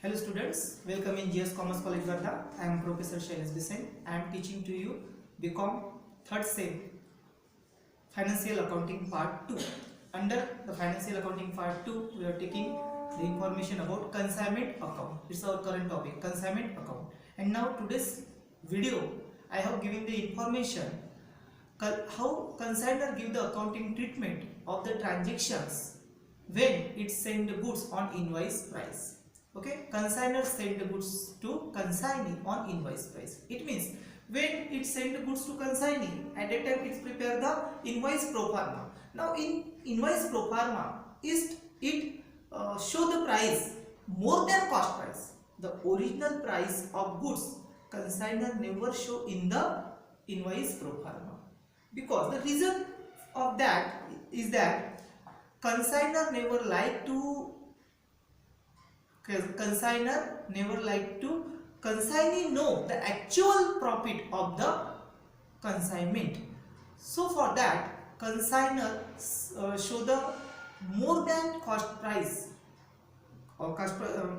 Hello students, welcome in GS Commerce College Wardha. I am Professor Shailesh Bisent. I am teaching to you BCom 3rd Sem Financial Accounting Part 2. Under the Financial Accounting Part 2, we are taking the information about consignment account. It's our current topic, consignment account. And now today's video, I have given the information how consignor give the accounting treatment of the transactions when it send the goods on invoice price. Okay, consignor send the goods to consignee on invoice price. It means when it send the goods to consignee, at that time it prepare the invoice pro forma. Now in invoice pro forma, it show the price more than cost price. The original price of goods consignor never show in the invoice pro forma, because the reason of that is that consignor never like to consignee know the actual profit of the consignment. So for that, consignor show the more than cost price or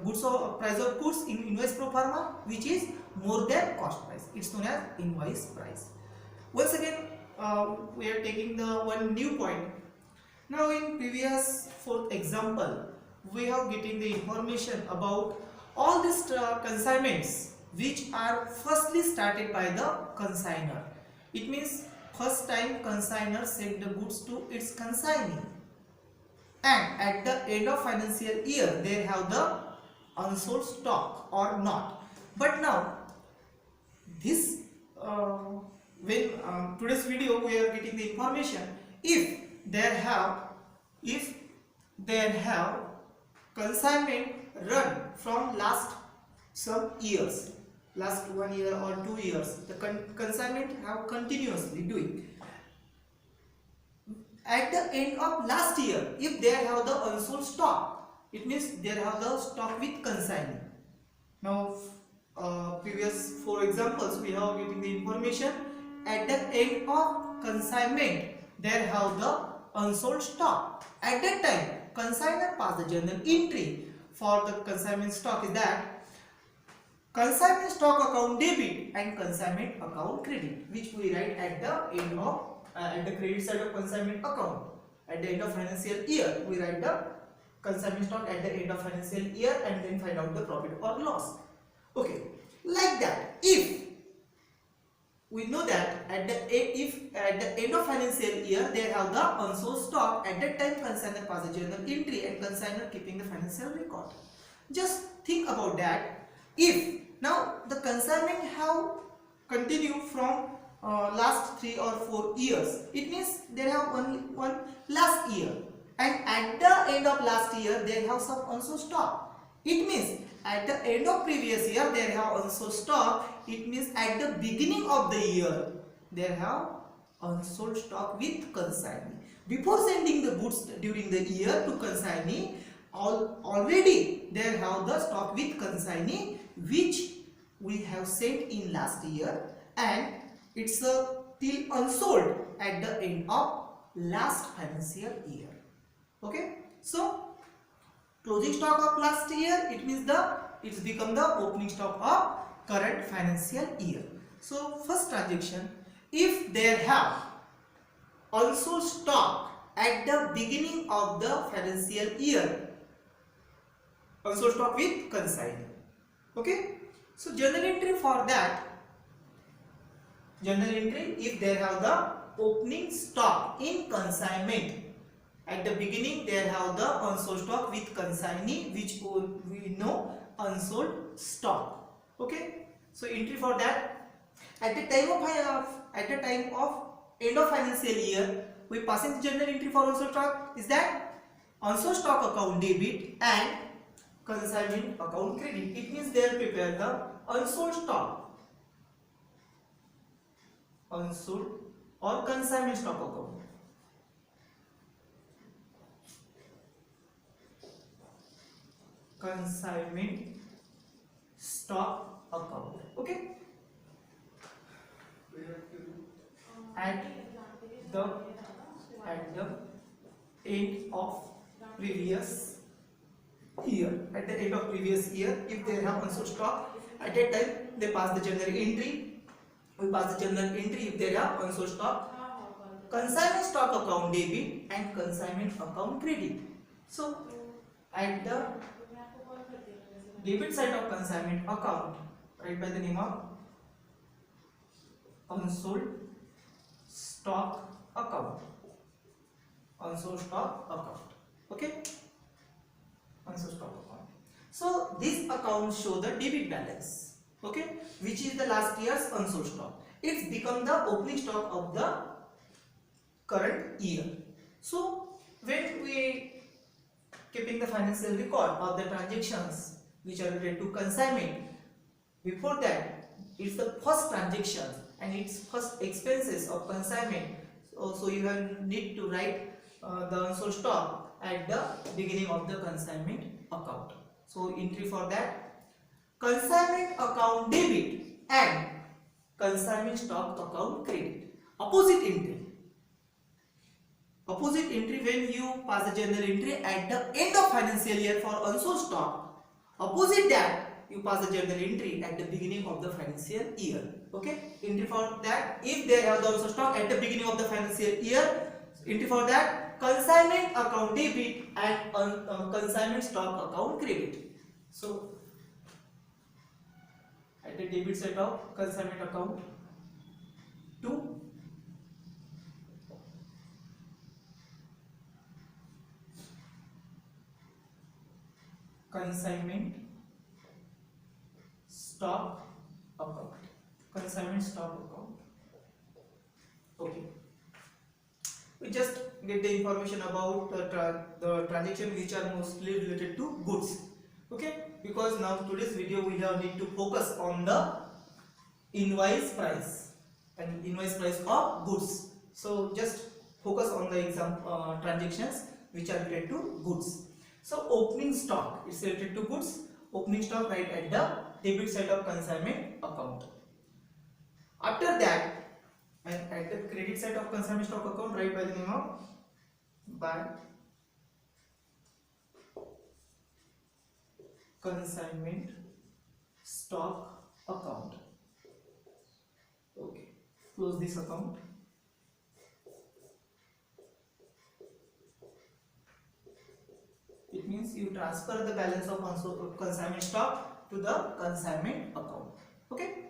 goods or price of goods in invoice pro forma, which is more than cost price. It's known as invoice price. Once again, we are taking the one new point. Now in previous fourth example, we have getting the information about all these consignments which are firstly started by the consignor. It means first time consignor sent the goods to its consignee, and at the end of financial year they have the unsold stock or not. But now this when today's video we are getting the information if there have consignment run from last some years, last 1 year or 2 years, the consignment have continuously doing. At the end of last year, if they have the unsold stock, it means they have the stock with consignee. Now previous 4 examples we have getting the information at the end of consignment there have the unsold stock. At that time consignor pass the journal entry for the consignment stock is that consignment stock account debit and consignment account credit, which we write at the end of at the credit side of consignment account. At the end of financial year we write the consignment stock at the end of financial year and then find out the profit or loss. Okay, like that. If we know that at the end of financial year they have the unsold stock, at that time consignor pass a journal entry and consignor keeping the financial record. Just think about that. If now the consignment have continued from last 3 or 4 years, it means they have only one last year, and at the end of last year they have some unsold stock. It means at the end of previous year they have unsold stock. It means at the beginning of the year they have unsold stock with consignee. Before sending the goods during the year to consignee, already they have the stock with consignee which we have sent in last year, and it's till unsold at the end of last financial year. Okay, so closing stock of last year, it means it's become the opening stock of current financial year. So first transaction, if there have unsold stock at the beginning of the financial year, unsold stock with consignee. Okay, so journal entry for that, journal entry if there have the opening stock in consignment. At the beginning they have the unsold stock with consignee, which we know unsold stock. Okay, so entry for that. At the time of end of financial year, we passing the journal entry for unsold stock is that unsold stock account debit and consignment account credit. It means they prepare the unsold stock, unsold or consignment stock account. Consignment stock account. Okay, at the end of previous year, at the end of previous year, if they have unsold stock, at that time they pass the journal entry. We pass the journal entry if they have unsold stock. Consignment stock account debit and consignment account credit. So at the debit side of consignment account, write by the name of unsold stock account. Unsold stock account. Okay. Unsold stock account. So this account show the debit balance. Okay, which is the last year's unsold stock. It's become the opening stock of the current year. So when we keeping the financial record of the transactions which are related to consignment, before that it's the first transaction and it's first expenses of consignment. So you need to write the unsold stock at the beginning of the consignment account. So entry for that: consignment account debit and consignment stock account credit. Opposite entry. Opposite entry when you pass the journal entry at the end of financial year for unsold stock. Opposite that you pass the journal entry at the beginning of the financial year. Okay. Entry for that: if they have the unsold stock at the beginning of the financial year, entry for that: consignment account debit and consignment stock account credit. So at the debit side of consignment account, 2 consignment stock account. Consignment stock account. Okay. We just get the information about the transaction which are mostly related to goods. Okay. Because now today's video we have need to focus on the invoice price and invoice price of goods. So just focus on the transactions which are related to goods. So opening stock is related to goods. Opening stock right at the debit side of consignment account. After that, and at the credit side of consignment stock account, write by the name of by consignment stock account. Okay, close this account. It means you transfer the balance of consignment stock to the consignment account. Okay.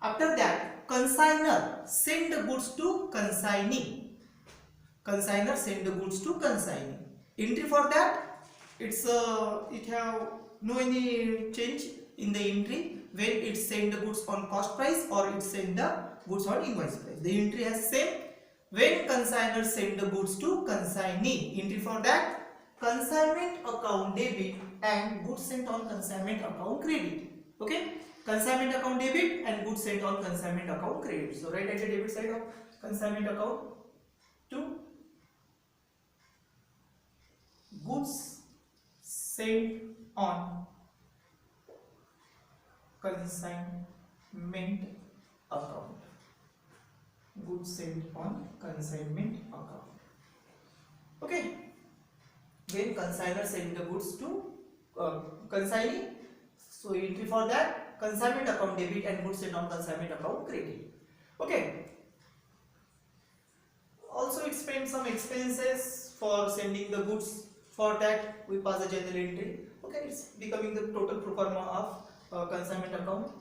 After that, consignor send the goods to consignee. Consignor send the goods to consignee. Entry for that, it have no any change in the entry when it send the goods on cost price or it send the goods on invoice price. The entry has same when consignor send the goods to consignee. Entry for that: consignment account debit and goods sent on consignment account credit. Okay, consignment account debit and goods sent on consignment account credit. So right at the debit side of consignment account, 2 goods sent on consignment account. Goods sent on consignment account. Okay. When consignor send the goods to consignee, so entry for that: consignment account debit and goods sent on consignment account credit. Okay. Also it spends some expenses for sending the goods. For that we pass the journal entry. Okay, it's becoming the total pro forma of consignment account.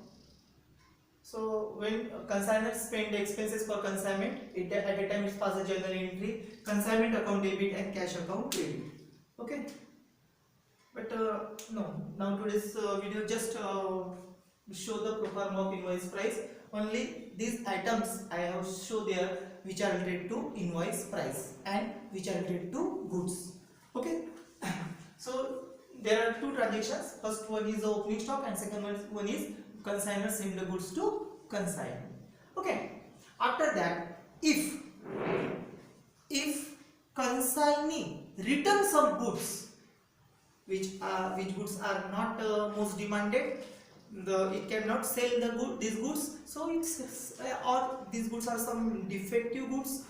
So when consignor spend expenses for consignment, at the time it's pass the journal entry: consignment account debit and cash account credit. Okay, but no, now today's video just show the pro forma of invoice price. Only these items I have show there which are related to invoice price and which are related to goods. Okay. So there are 2 transactions. First one is the opening stock and second one is consignor send the goods to consignee. Okay. After that, if consignee return some goods which goods are not most demanded, it cannot sell these goods, so it's or these goods are some defective goods.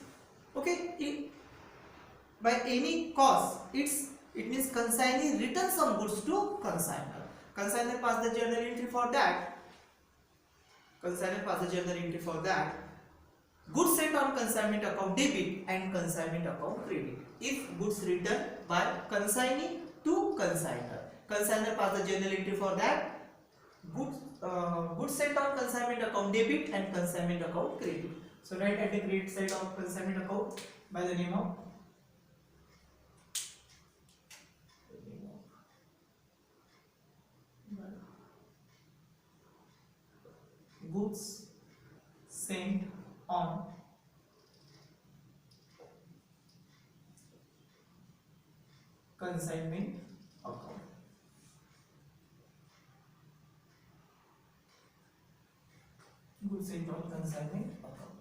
Okay, by any cause It means consignee return some goods to consignor. Consignor pass the journal entry for that. Consignor pass the journal entry for that. Goods sent on consignment account debit and consignment account credit. If goods returned by consignee to consignor, consignor pass the journal entry for that. Goods sent on consignment account debit and consignment account credit. So write at the credit side of consignment account by the name of goods sent on consignment account. Goods sent on consignment account.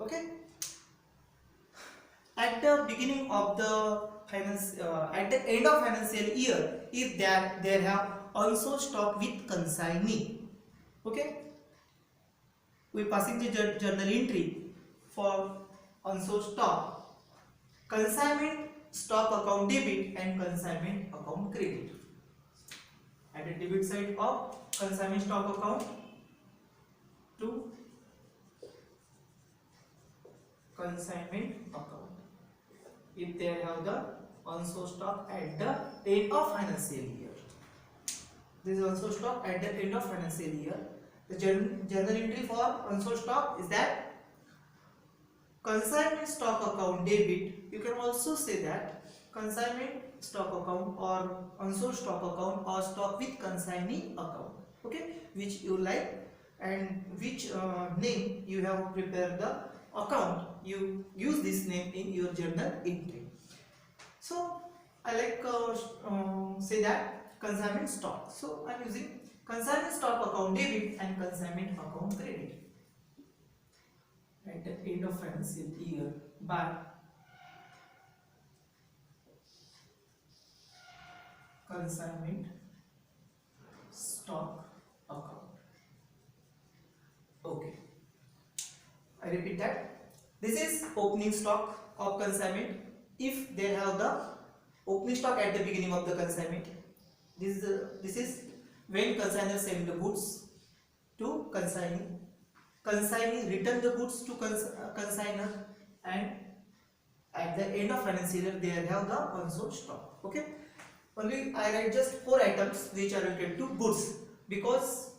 Okay. At the beginning of the at the end of financial year, if there have also stock with consignee. Okay. We passing the journal entry for unsold stock, consignment stock account debit and consignment account credit. At the debit side of consignment stock account to consignment account, if they have the unsold stock at the end of financial year. This is unsold stock at the end of financial year. The journal entry for unsold stock is that consignment stock account debit. You can also say that consignment stock account or unsold stock account or stock with consignee account. Okay, which you like and which name you have prepared the account. You use this name in your journal entry. So I like say that consignment stock. So I am using consignment stock account debit and consignment account credit at the end of financial year by consignment stock account. Okay, I repeat that. This is opening stock of consignment. If they have the opening stock at the beginning of the consignment, this is when consignor send the goods to consignee, consignee return the goods to consignor, and at the end of financial year they have the unsold stock. Okay, only I write just 4 items which are related to goods, because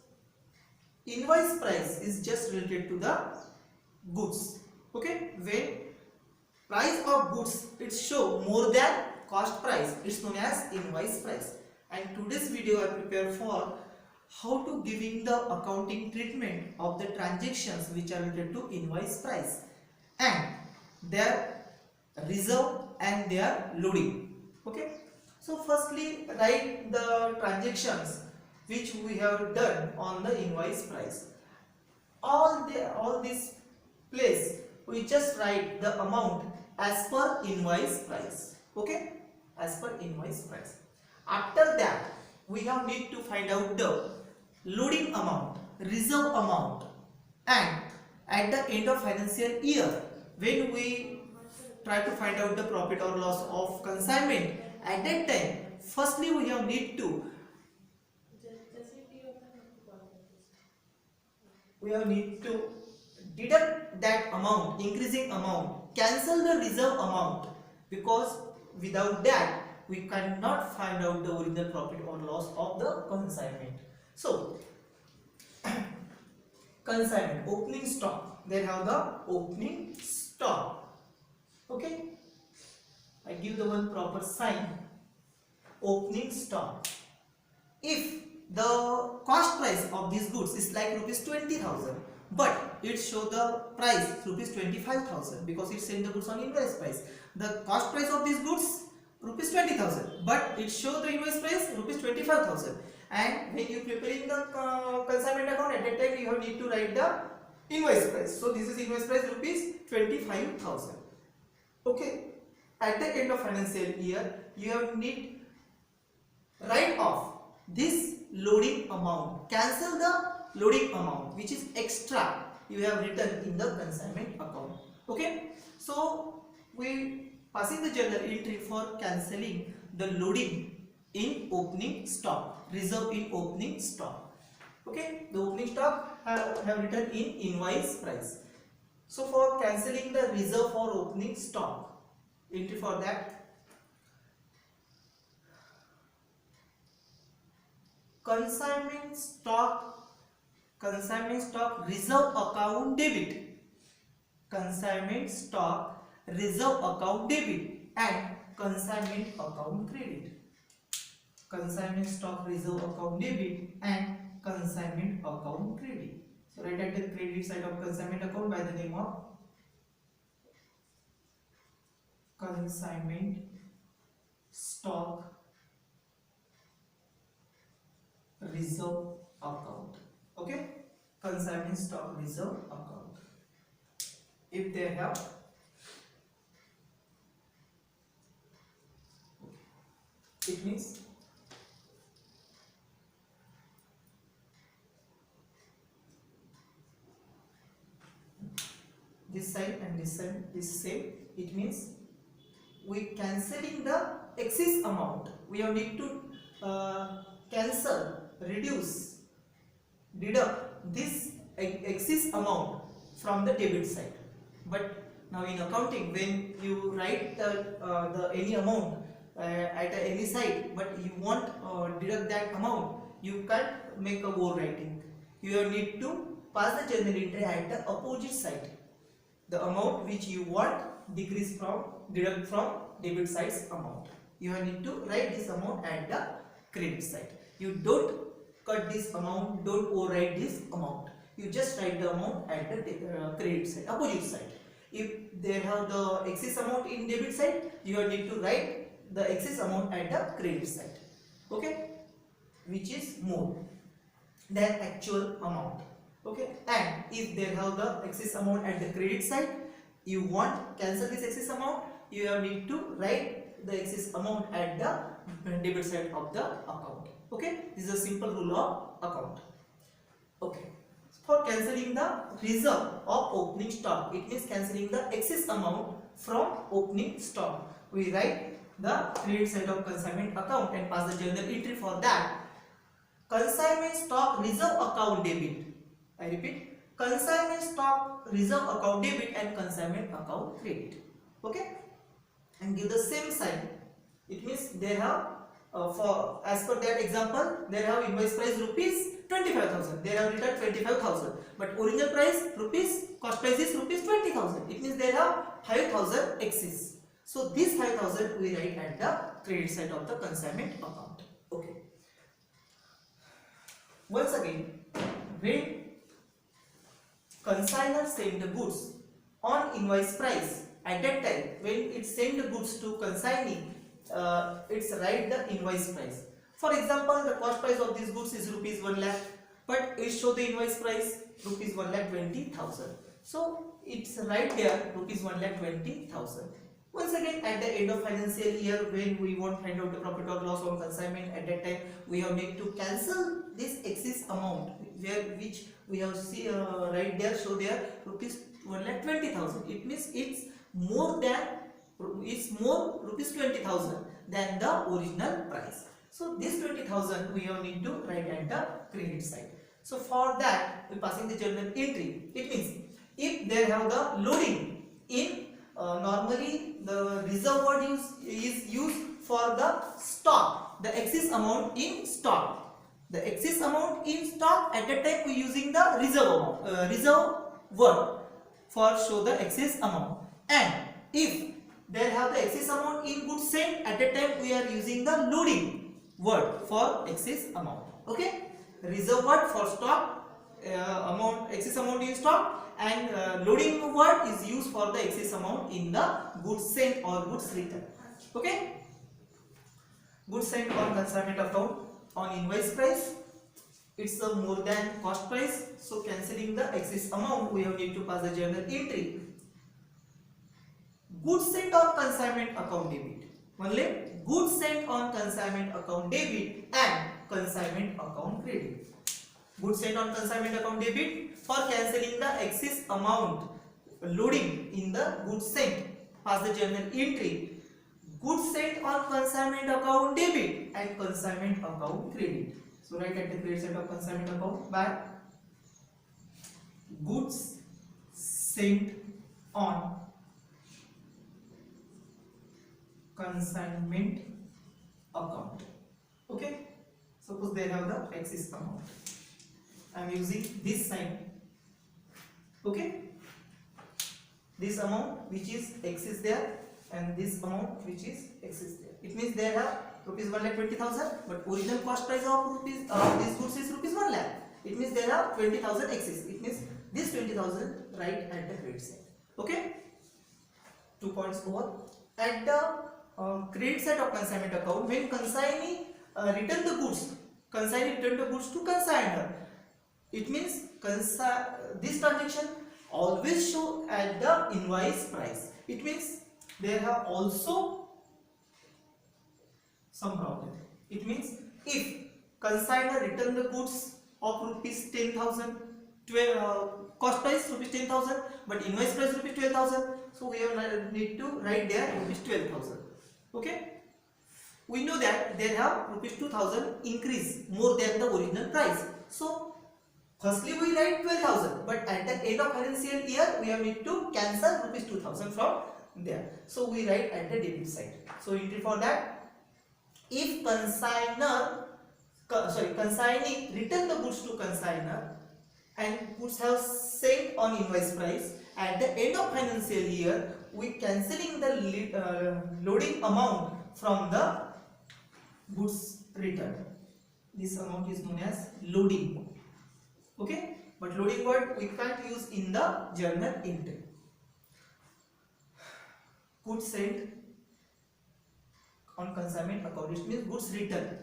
invoice price is just related to the goods. Okay, when price of goods it show more than cost price, it's known as invoice price. And today's video I prepared for how to giving the accounting treatment of the transactions which are related to invoice price and their reserve and their loading. Okay, so firstly write the transactions which we have done on the invoice price. All this place we just write the amount as per invoice price. Okay, as per invoice price. After that we have need to find out the loading amount, reserve amount, and at the end of financial year when we try to find out the profit or loss of consignment, at that time firstly we have need to deduct that amount, increasing amount, cancel the reserve amount, because without that we cannot find out the original profit or loss of the consignment. So consignment, opening stock, they have the opening stock. Okay, I give the one proper sign, opening stock. If the cost price of these goods is like rupees 20,000, but it show the price rupees 25,000 because it send the goods on invoice price. The cost price of these goods rupees 20,000, but it show the invoice price rupees 25,000. And when you preparing the consignment account, at that time you have need to write the invoice price. So this is invoice price rupees 25,000. Okay, at the end of financial year you have need write off this loading amount, cancel the loading amount which is extra you have written in the consignment account. Okay, so we passing the journal entry for cancelling the loading in opening stock, reserve in opening stock. Okay, the opening stock have written in invoice price. So for cancelling the reserve for opening stock, entry for that, consignment stock reserve account debit, consignment stock reserve account debit and consignment account credit, consignment stock reserve account debit and consignment account credit. So write at the credit side of consignment account by the name of consignment stock reserve account. Okay, consignment stock reserve account. If they have, it means this side and this side is same. It means we cancelling the excess amount. We have need to cancel, reduce, deduct this excess amount from the debit side. But now in accounting, when you write the any amount at any side, but you want deduct that amount, you can't make a overwriting. You need to pass the journal entry at the opposite side. The amount which you want decrease from, deduct from debit side's amount. You need to write this amount at the credit side. You don't cut this amount, don't overwrite this amount. You just write the amount at the credit side, opposite side. If they have the excess amount in debit side, you need to write the excess amount at the credit side. Okay, which is more than actual amount. Okay, and if they have the excess amount at the credit side, you want cancel this excess amount, you need to write the excess amount at the debit side of the account. Okay, this is a simple rule of account. Okay, for cancelling the reserve of opening stock, it means cancelling the excess amount from opening stock. We write the credit side of consignment account and pass the journal entry for that. Consignment stock reserve account debit. I repeat, consignment stock reserve account debit and consignment account credit. Okay, and give the same sign. It means they have for as per that example, they have invoice price rupees 25,000. They have written 25,000, but original price rupees, cost price is rupees 20,000. It means they have 5,000 excess. So this 5,000 we write at the credit side of the consignment account. Okay. Once again, when consignor send the goods on invoice price, at that time when it send the goods to consignee, it's write the invoice price. For example, the cost price of these goods is rupees 1 lakh, but it show the invoice price rupees 1,20,000. So it's right there rupees 1,20,000. Once again, at the end of financial year, when we want to find out the profit or loss on consignment, at that time we have need to cancel this excess amount, where which we have see right there, show there rupees 1,20,000. It means it's more rupees 20,000 than the original price. So this 20,000 we have need to write at the credit side. So for that we passing the journal entry. It means if they have the loading in normally the reserve word is used for the stock, the excess amount in stock. The excess amount in stock, at that time we using the reserve word for show the excess amount. And if they have the excess amount in goods sent, at that time we are using the loading word for excess amount. Okay, reserve word for stock, excess amount in stock, and loading word is used for the excess amount in the goods sent or goods returned. Okay, goods sent on consignment account on invoice price, it's a more than cost price. So cancelling the excess amount, we have need to pass the journal entry. Goods sent on consignment account debit. Only goods sent on consignment account debit and consignment account credit. Goods sent on consignment account debit for cancelling the excess amount loading in the goods sent, pass the journal entry. goods sent on consignment account debit and consignment account credit. So write at the credit side of consignment account by goods sent on consignment account. Okay, suppose they have the excess amount. I am using this sign. Okay, this amount which is excess there and this amount which is excess there. It means they have rupees 1,20,000, but original cost price of rupees this goods is rupees 1 lakh. It means there are 20,000 excess. It means this 20,000 right at the credit side. Okay, 2 points over. At the credit side of consignment account, when consignee return the goods, consignee return the goods to consignor. It means this transaction always show at the invoice price. It means there have also some problem. It means if consignor return the goods of rupees 10,000, cost price rupees 10,000, but invoice price rupees 12,000, so we need to write there rupees 12,000. Okay, we know that there have rupees 2,000 increase more than the original price. So firstly we write 12,000, but at the end of financial year we have need to cancel rupees 2,000 from there. So we write at the debit side. So entry for that: if consignee return the goods to consignor and goods have sent on invoice price, at the end of financial year we cancelling the loading amount from the goods return. This amount is known as loading. Okay, but loading word we can't use in the journal entry. Goods sent on consignment account, it means goods return.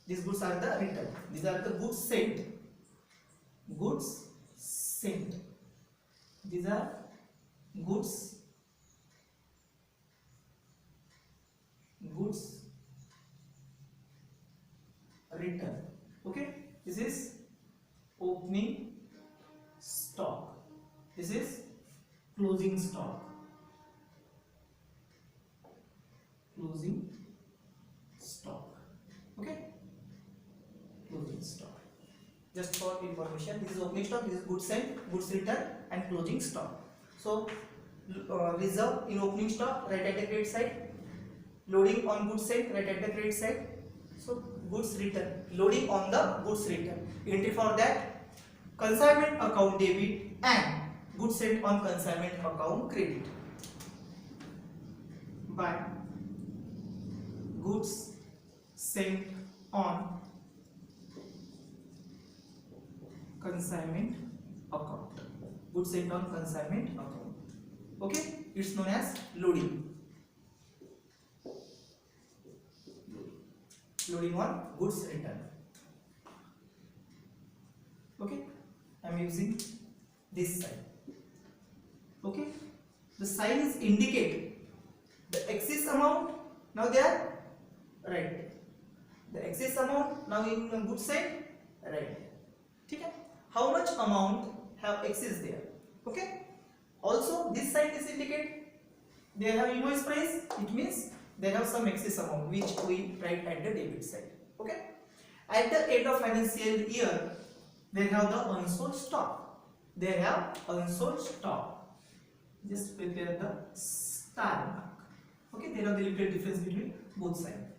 These goods are the return. These are the goods sent. Goods sent. These are goods return. Okay, this is opening stock. This is closing stock. Closing stock. Okay, closing stock. Just for information, this is opening stock, this is goods sent, goods return, and closing stock. So reserve in opening stock, right at the credit side. Loading on goods sent, right at the credit side. So goods return, loading on the goods return. Entry for that: consignment account debit and goods sent on consignment account credit. By goods sent on consignment account. Goods sent on consignment account. Okay, it's known as loading. Loading on goods return. Okay, I am using this sign. Okay, the sign is indicate the excess amount. Now there, right. The excess amount now in goods sent, right. Okay. How much amount have excess there? Okay. Also, this sign is indicate they have invoice price. It means they have some excess amount which we write at the debit side. Okay. At the end of financial year, they have the unsold stock. They have unsold stock. Just prepare the star mark. Okay. There are the little difference between both sides.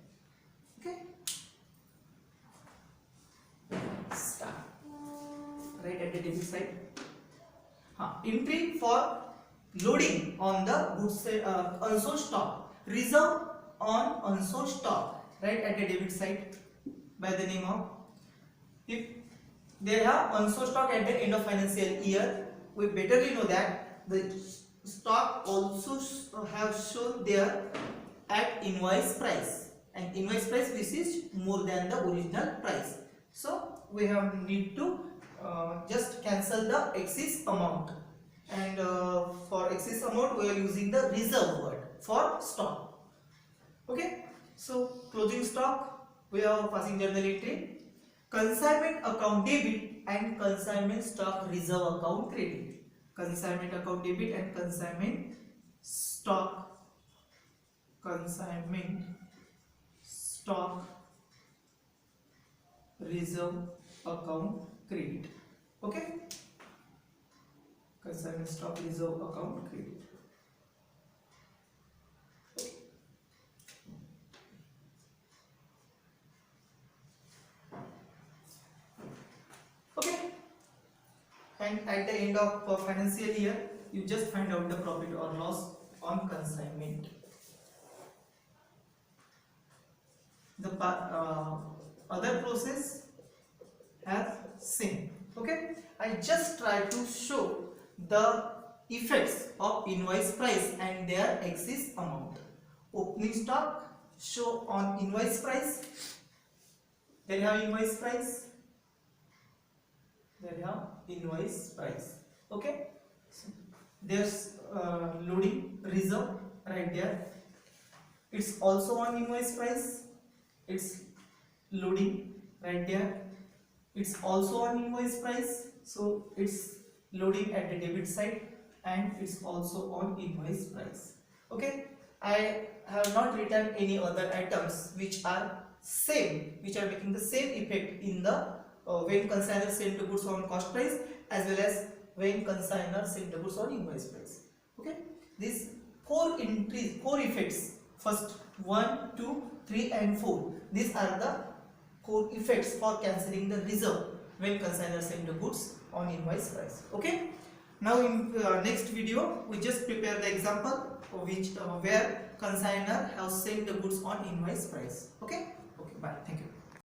Okay. Star. Right at the debit side. Entry for loading on the goods unsold stock. Reserve on unsold stock, right at the debit side, by the name of, if they have unsold stock at the end of financial year, we betterly know that the stock also have shown there at invoice price, and invoice price which is more than the original price. So we have need to just cancel the excess amount, and for excess amount we are using the reserve word for stock. Okay, so closing stock we have passing journal entry, consignment account debit and consignment stock reserve account credit. Consignment account debit and consignment stock consignment, stock, reserve, account, credit. Okay, consignment, stock, reserve, account, credit. Okay, and at the end of financial year you just find out the profit or loss on consignment. The other process have same. Okay, I just try to show the effects of invoice price and their excess amount. Opening stock show on invoice price, then have invoice price, then have invoice price. Okay, there's loading reserve right there, it's also on invoice price, it's loading right there, it's also on invoice price, so it's loading at the debit side and it's also on invoice price. Okay, I have not written any other items which are same, which are making the same effect in the when consignor send the goods on cost price as well as when consignor send the goods on invoice price. Okay, these four entries, four effects, first 1, 2, 3 and 4, these are the core effects for cancelling the reserve when consignor send the goods on invoice price. Okay, now in next video we just prepare the example which where consignor has sent the goods on invoice price. Okay, bye, thank you.